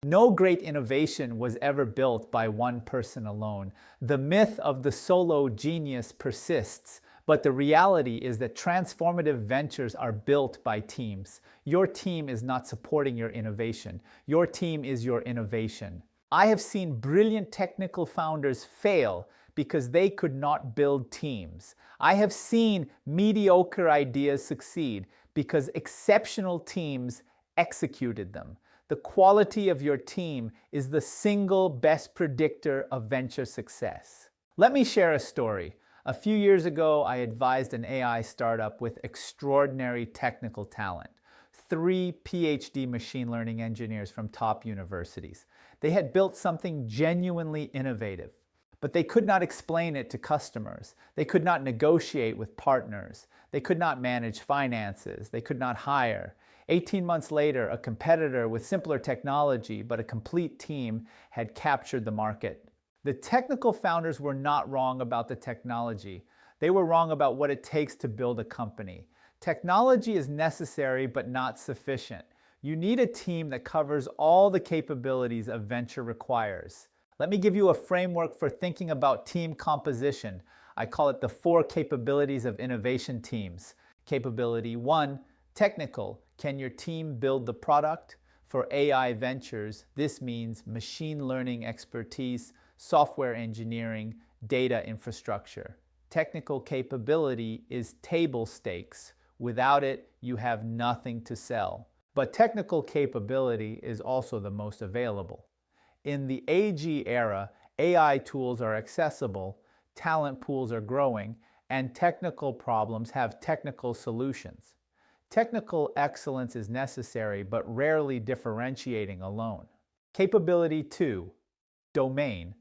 No great innovation was ever built by one person alone. The myth of the solo genius persists, but the reality is that transformative ventures are built by teams. Your team is not supporting your innovation. Your team is your innovation. I have seen brilliant technical founders fail because they could not build teams. I have seen mediocre ideas succeed because exceptional teams executed them. The quality of your team is the single best predictor of venture success. Let me share a story. A few years ago, I advised an AI startup with extraordinary technical talent. 3 PhD machine learning engineers from top universities. They had built something genuinely innovative, but they could not explain it to customers. They could not negotiate with partners. They could not manage finances. They could not hire. 18 months later, a competitor with simpler technology but a complete team had captured the market. The technical founders were not wrong about the technology. They were wrong about what it takes to build a company. Technology is necessary but not sufficient. You need a team that covers all the capabilities a venture requires. Let me give you a framework for thinking about team composition. I call it the 4 capabilities of innovation teams. Capability 1, technical. Can your team build the product? For AI ventures, this means machine learning expertise, software engineering, data infrastructure. Technical capability is table stakes. Without it, you have nothing to sell. But technical capability is also the most available. In the AG era, AI tools are accessible, talent pools are growing, and technical problems have technical solutions. Technical excellence is necessary, but rarely differentiating alone. Capability 2, domain.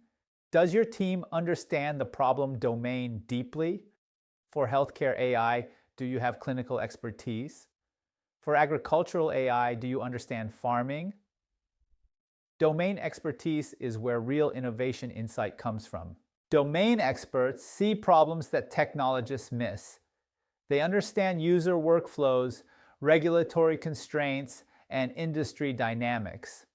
Does your team understand the problem domain deeply? For healthcare AI, do you have clinical expertise? For agricultural AI, do you understand farming? Domain expertise is where real innovation insight comes from. Domain experts see problems that technologists miss. They understand user workflows, regulatory constraints, and industry dynamics.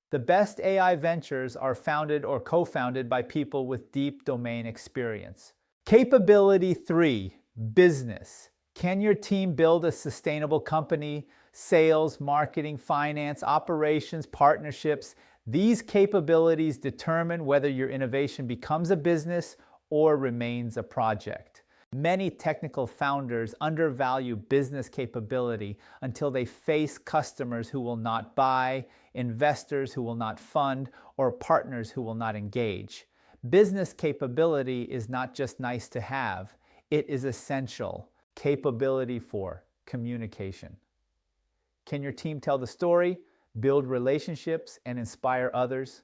The best AI ventures are founded or co-founded by people with deep domain experience. Capability 3, business. Can your team build a sustainable company? Sales, marketing, finance, operations, partnerships. These capabilities determine whether your innovation becomes a business or remains a project. Many technical founders undervalue business capability until they face customers who will not buy, investors who will not fund, or partners who will not engage. Business capability is not just nice to have, it is essential. Capability 4, communication. Can your team tell the story, build relationships, and inspire others?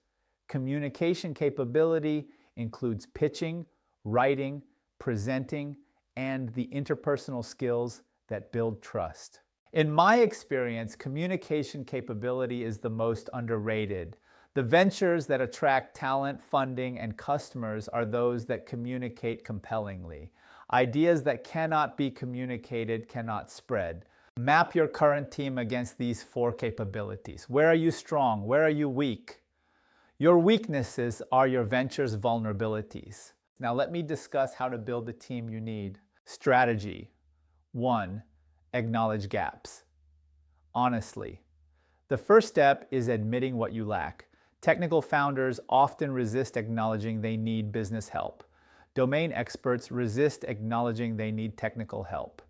Communication capability includes pitching, writing, presenting, and the interpersonal skills that build trust. In my experience, communication capability is the most underrated. The ventures that attract talent, funding, and customers are those that communicate compellingly. Ideas that cannot be communicated cannot spread. Map your current team against these 4 capabilities. Where are you strong? Where are you weak? Your weaknesses are your venture's vulnerabilities. Now let me discuss how to build the team you need. Strategy. 1. Acknowledge gaps. Honestly. The first step is admitting what you lack. Technical founders often resist acknowledging they need business help. Domain experts resist acknowledging they need technical help.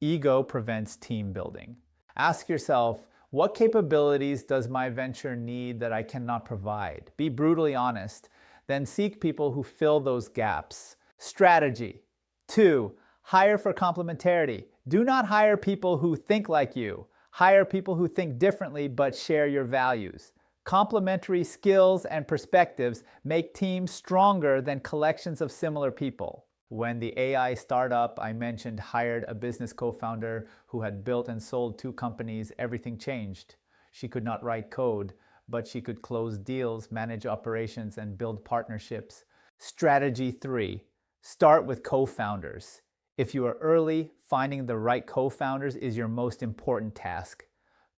Ego prevents team building. Ask yourself, what capabilities does my venture need that I cannot provide? Be brutally honest. Then seek people who fill those gaps. Strategy. 2. Hire for complementarity. Do not hire people who think like you. Hire people who think differently but share your values. Complementary skills and perspectives make teams stronger than collections of similar people. When the AI startup I mentioned hired a business co-founder who had built and sold 2 companies, everything changed. She could not write code, but she could close deals, manage operations, and build partnerships. Strategy 3. Start with co-founders. If you are early, finding the right co-founders is your most important task.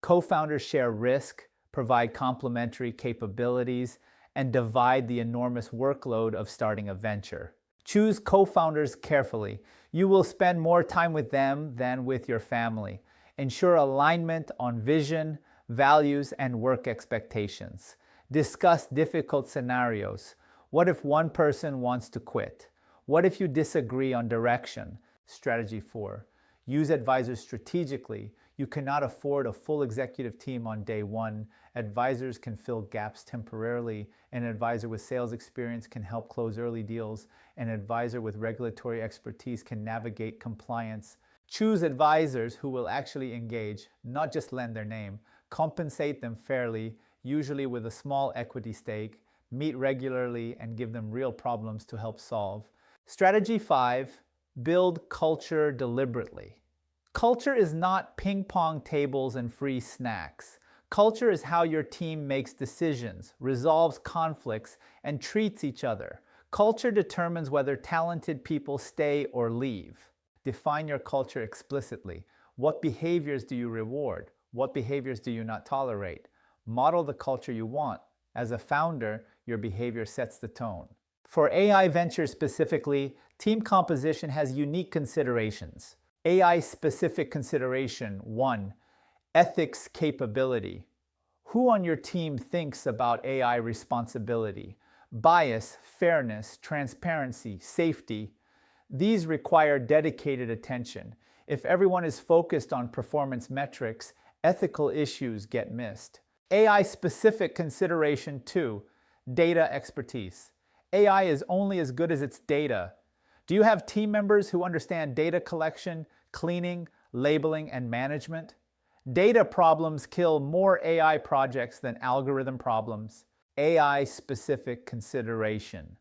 Co-founders share risk, provide complementary capabilities, and divide the enormous workload of starting a venture. Choose co-founders carefully. You will spend more time with them than with your family. Ensure alignment on vision, values, and work expectations. Discuss difficult scenarios. What if one person wants to quit? What if you disagree on direction? Strategy 4. Use advisors strategically. You cannot afford a full executive team on day one. Advisors can fill gaps temporarily. An advisor with sales experience can help close early deals. An advisor with regulatory expertise can navigate compliance. Choose advisors who will actually engage, not just lend their name. Compensate them fairly, usually with a small equity stake. Meet regularly and give them real problems to help solve. Strategy 5. Build culture deliberately. Culture is not ping pong tables and free snacks. Culture is how your team makes decisions, resolves conflicts, and treats each other. Culture determines whether talented people stay or leave. Define your culture explicitly. What behaviors do you reward? What behaviors do you not tolerate? Model the culture you want. As a founder, your behavior sets the tone. For AI ventures specifically, team composition has unique considerations. AI-specific consideration 1. Ethics capability. Who on your team thinks about AI responsibility? Bias, fairness, transparency, safety. These require dedicated attention. If everyone is focused on performance metrics, ethical issues get missed. AI-specific consideration 2. Data expertise. AI is only as good as its data. Do you have team members who understand data collection, cleaning, labeling, and management? Data problems kill more AI projects than algorithm problems. AI-specific consideration.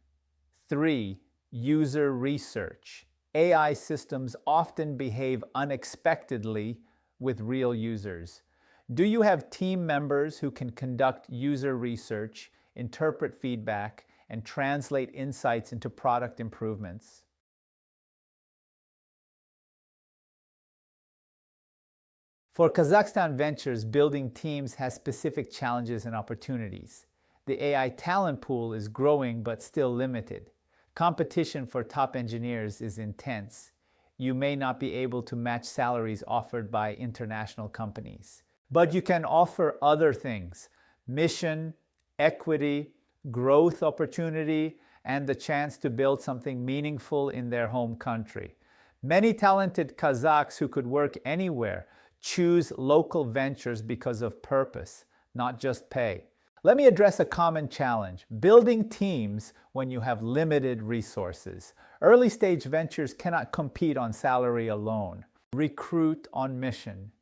3. User research. AI systems often behave unexpectedly with real users. Do you have team members who can conduct user research, interpret feedback, and translate insights into product improvements? For Kazakhstan Ventures, building teams has specific challenges and opportunities. The AI talent pool is growing but still limited. Competition for top engineers is intense. You may not be able to match salaries offered by international companies. But you can offer other things: mission, equity, growth opportunity, and the chance to build something meaningful in their home country. Many talented Kazakhs who could work anywhere choose local ventures because of purpose, not just pay. Let me address a common challenge: building teams when you have limited resources. Early-stage ventures cannot compete on salary alone. Recruit on mission.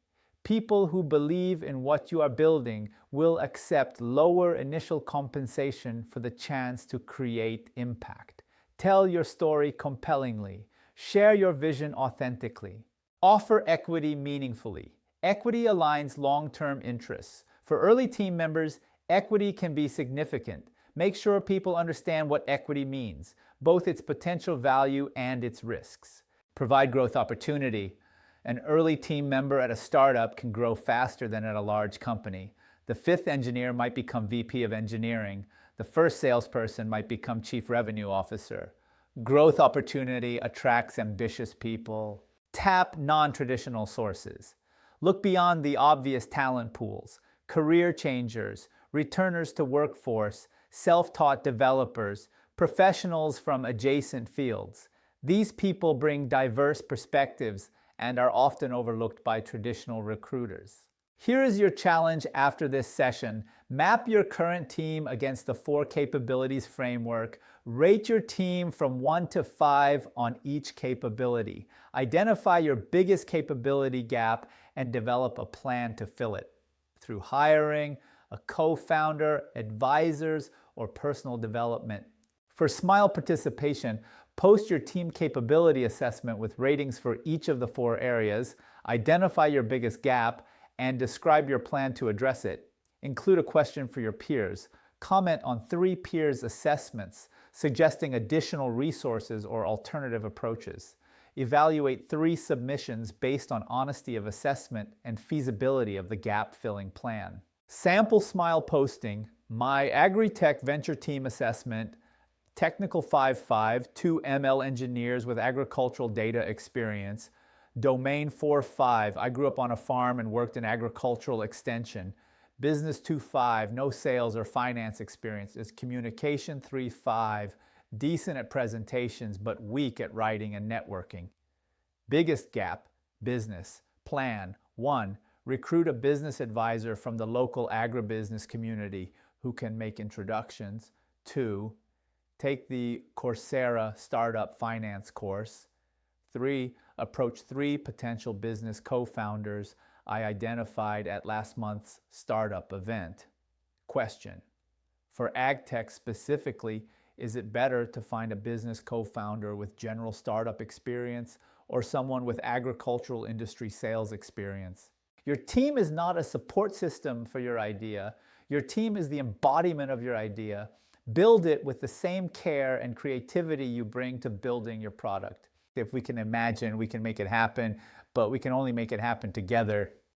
People who believe in what you are building will accept lower initial compensation for the chance to create impact. Tell your story compellingly. Share your vision authentically. Offer equity meaningfully. Equity aligns long-term interests. For early team members, equity can be significant. Make sure people understand what equity means, both its potential value and its risks. Provide growth opportunity. An early team member at a startup can grow faster than at a large company. The fifth engineer might become VP of engineering. The first salesperson might become chief revenue officer. Growth opportunity attracts ambitious people. Tap non-traditional sources. Look beyond the obvious talent pools. Career changers, returners to workforce, self-taught developers, professionals from adjacent fields. These people bring diverse perspectives and are often overlooked by traditional recruiters. Here is your challenge after this session. Map your current team against the 4 capabilities framework. Rate your team from 1 to 5 on each capability. Identify your biggest capability gap and develop a plan to fill it through hiring, a co-founder, advisors, or personal development. For Smile participation, post your team capability assessment with ratings for each of the 4 areas, identify your biggest gap, and describe your plan to address it. Include a question for your peers. Comment on 3 peers' assessments, suggesting additional resources or alternative approaches. Evaluate 3 submissions based on honesty of assessment and feasibility of the gap-filling plan. Sample smile posting, my Agritech venture team assessment, technical 5.5, 2 ML engineers with agricultural data experience, domain 4.5, I grew up on a farm and worked in agricultural extension, business 2.5, no sales or finance experience, is communication 3.5, decent at presentations but weak at writing and networking. Biggest gap, business, plan, 1, recruit a business advisor from the local agribusiness community who can make introductions. 2, take the Coursera Startup Finance course. 3, approach 3 potential business co-founders I identified at last month's startup event. Question: for AgTech specifically, is it better to find a business co-founder with general startup experience or someone with agricultural industry sales experience? Your team is not a support system for your idea. Your team is the embodiment of your idea. Build it with the same care and creativity you bring to building your product. If we can imagine, we can make it happen, but we can only make it happen together.